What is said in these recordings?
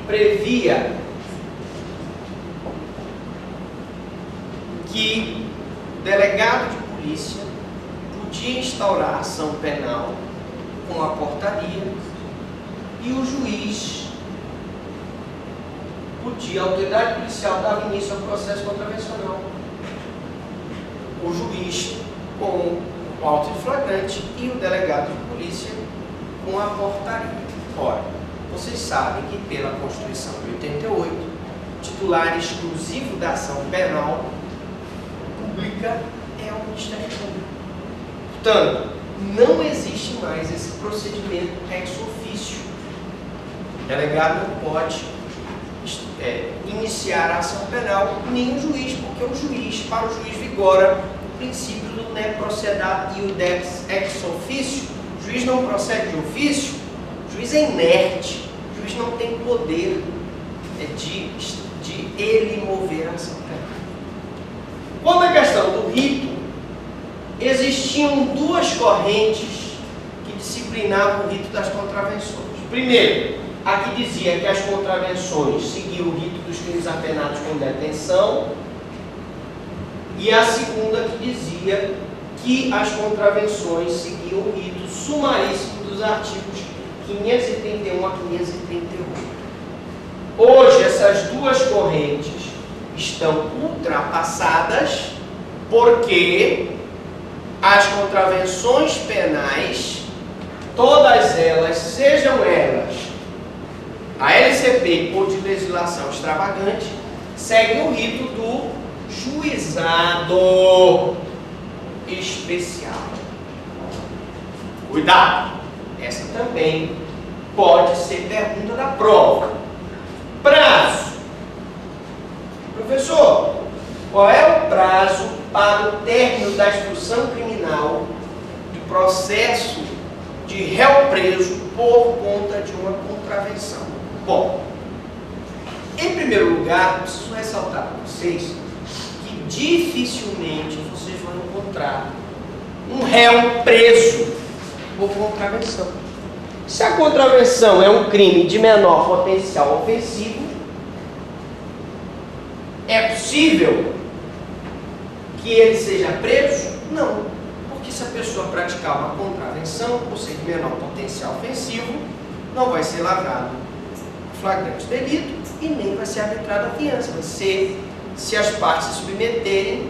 previa que o delegado de polícia podia instaurar ação penal com a portaria e o juiz podia, a autoridade policial dava início ao processo contravencional. O juiz com o auto de flagrante e o delegado de polícia com a portaria. Ora, vocês sabem que pela Constituição de 88, o titular exclusivo da ação penal pública é o Ministério Público. Portanto, não existe mais esse procedimento ex officio. O delegado não pode iniciar a ação penal, nem o juiz, porque o juiz, para o juiz vigora o princípio do ne procedat iudex ex officio. O juiz não procede de ofício, o juiz é inerte, o juiz não tem poder de ele mover a ação penal. Quanto à questão do rito, existiam duas correntes que disciplinavam o rito das contravenções. Primeiro, a que dizia que as contravenções seguiam o rito dos crimes apenados com detenção, e a segunda que dizia que as contravenções seguiam o rito sumaríssimo dos artigos 531 a 538. Hoje, essas duas correntes estão ultrapassadas porque as contravenções penais, todas elas, sejam elas a LCP ou de legislação extravagante, seguem o rito do juizado especial. Cuidado! Essa também pode ser pergunta da prova. Prazo. Professor, qual é o prazo para o término da instrução criminal de processo de réu preso por conta de uma contravenção? Bom, em primeiro lugar, preciso ressaltar para vocês que dificilmente vocês vão encontrar um réu preso por contravenção. Se a contravenção é um crime de menor potencial ofensivo, é possível que ele seja preso? Não, porque se a pessoa praticar uma contravenção, ou seja, de menor potencial ofensivo, não vai ser lavrado flagrante delito e nem vai ser arbitrada a fiança. Vai ser, se as partes se submeterem,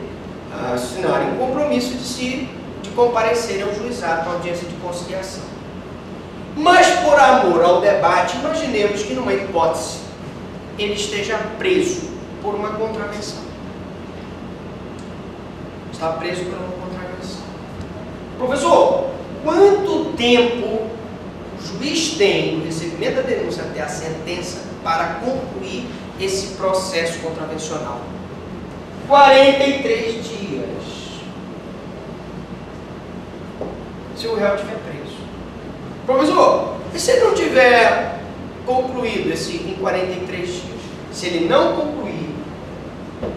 assinarem um compromisso de comparecerem ao juizado para audiência de conciliação. Mas por amor ao debate, imaginemos que numa hipótese ele esteja preso por uma contravenção. Está preso por uma contravenção. Professor, quanto tempo o juiz tem no recebimento da denúncia até a sentença para concluir esse processo contravencional? 43 dias. Se o réu estiver preso. Professor, e se não tiver concluído em 43 dias? Se ele não concluir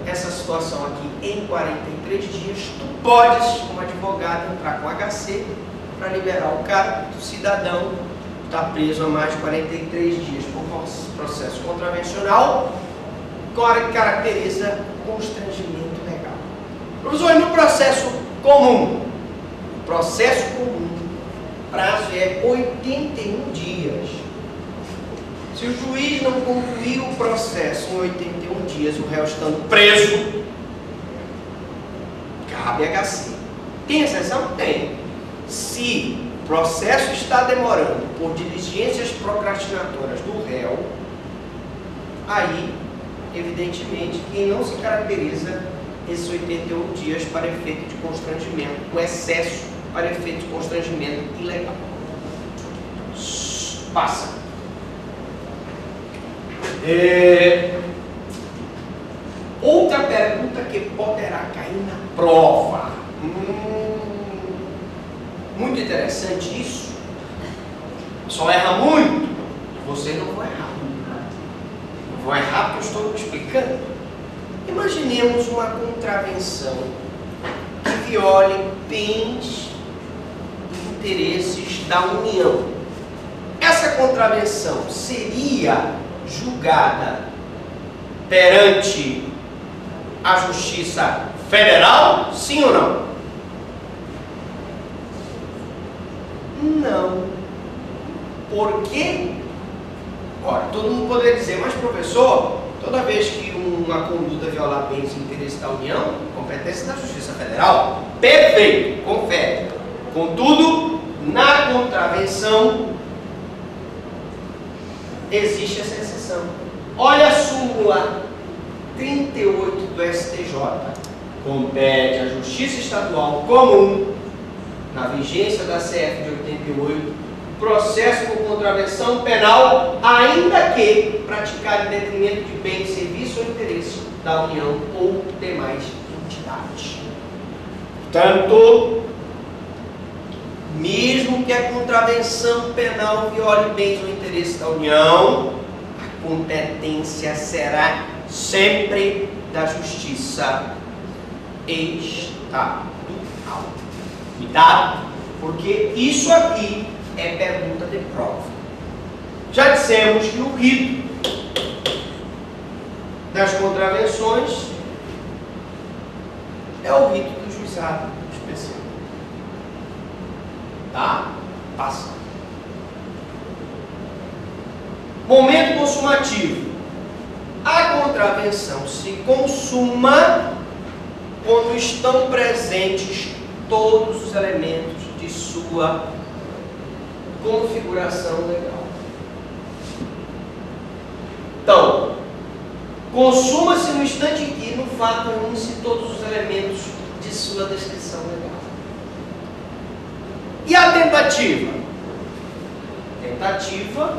essa situação aqui em 43 dias, tu podes, como advogado, entrar com HC para liberar o cara do cidadão que está preso há mais de 43 dias por processo contravencional, que caracteriza constrangimento legal. Professor, e no processo comum? O processo comum, o prazo é 81 dias. Se o juiz não concluir o processo em 81 dias, o réu estando preso, cabe HC. Tem exceção? Tem. Se o processo está demorando por diligências procrastinatórias do réu, aí, evidentemente, que não se caracteriza esses 81 dias para efeito de constrangimento, o excesso para efeito de constrangimento ilegal. Passa. Outra pergunta que poderá cair na prova. Muito interessante isso. Só erra muito. Você não vai errar. Eu vou errar porque eu estou explicando. Imaginemos uma contravenção que viole bens e interesses da União. Essa contravenção seria julgada perante a Justiça Federal? Sim ou não? Não. Por quê? Ora, todo mundo poderia dizer, mas professor, toda vez que uma conduta violar bens e interesses da União, competência da Justiça Federal. Perfeito, confere. Contudo, na contravenção, existe essa exceção. Olha a súmula 38 do STJ. Compete à Justiça Estadual Comum, na vigência da CF de 88, processo por contravenção penal, ainda que praticado em detrimento de bem, serviço ou interesse da União ou demais entidades. Portanto, mesmo que a contravenção penal viole bens ou interesses da União, a competência será sempre da Justiça Estadual. Cuidado, porque isso aqui é pergunta de prova. Já dissemos que o rito das contravenções é o rito do juizado especial. Tá? Passa. Momento consumativo. A contravenção se consuma quando estão presentes todos os elementos de sua configuração legal. Então, consuma-se no instante em que no fato reúnem-se todos os elementos de sua descrição legal. E a tentativa? Tentativa,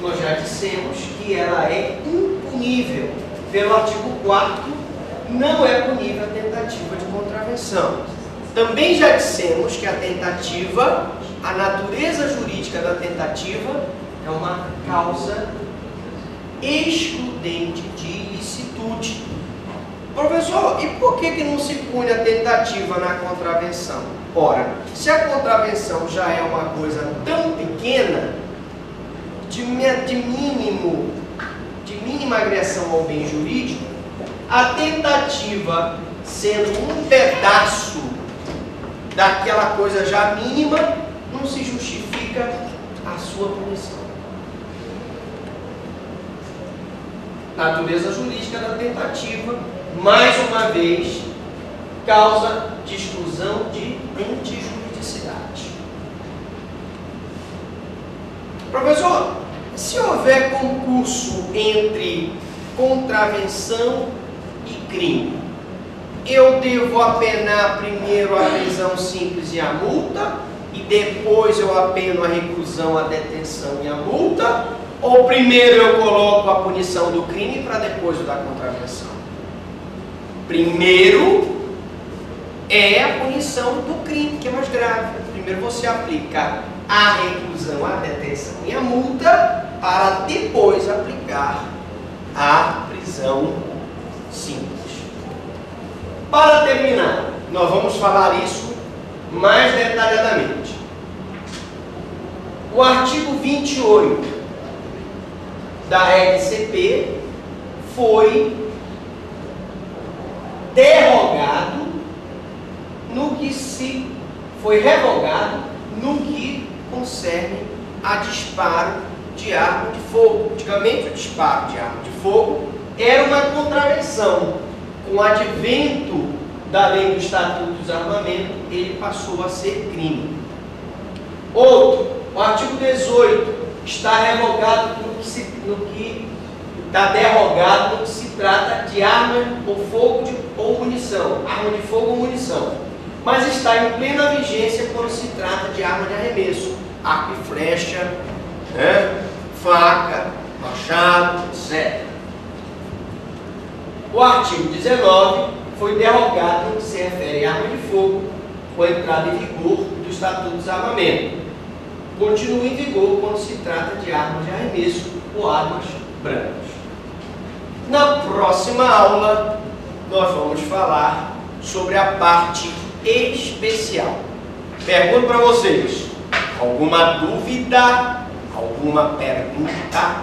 nós já dissemos que ela é impunível. Pelo artigo 4º, não é punível a tentativa de contravenção. Também já dissemos que a tentativa, a natureza jurídica da tentativa é uma causa excludente de ilicitude. Professor, e por que não se pune a tentativa na contravenção? Ora, se a contravenção já é uma coisa tão pequena, de mínima agressão ao bem jurídico, a tentativa, sendo um pedaço daquela coisa já mínima, não se justifica a sua punição. Natureza jurídica da tentativa, mais uma vez, causa de exclusão de antijuridicidade. Professor, se houver concurso entre contravenção e crime, eu devo apenar primeiro a prisão simples e a multa, e depois eu apeno a reclusão, a detenção e a multa? Ou primeiro eu coloco a punição do crime para depois o da contravenção? Primeiro é a punição do crime, que é mais grave. Primeiro você aplica a reclusão, a detenção e a multa, para depois aplicar a prisão simples. Para terminar, nós vamos falar isso mais detalhadamente. O artigo 28 da LCP foi derrogado revogado no que concerne a disparo de arma de fogo. Antigamente, o disparo de arma de fogo era uma contravenção. Com o advento da lei do Estatuto do Desarmamento, ele passou a ser crime. Outro, o artigo 18 está revogado está derrogado no que se trata de arma ou fogo ou munição, arma de fogo ou munição, mas está em plena vigência quando se trata de arma de arremesso, arco e flecha, faca, machado, etc. O artigo 19 foi derrogado no que se refere à arma de fogo, com a entrada em vigor do Estatuto do Desarmamento. Continua em vigor quando se trata de armas de arremesso ou armas brancas. Na próxima aula, nós vamos falar sobre a parte especial. Pergunto para vocês: alguma dúvida? Alguma pergunta?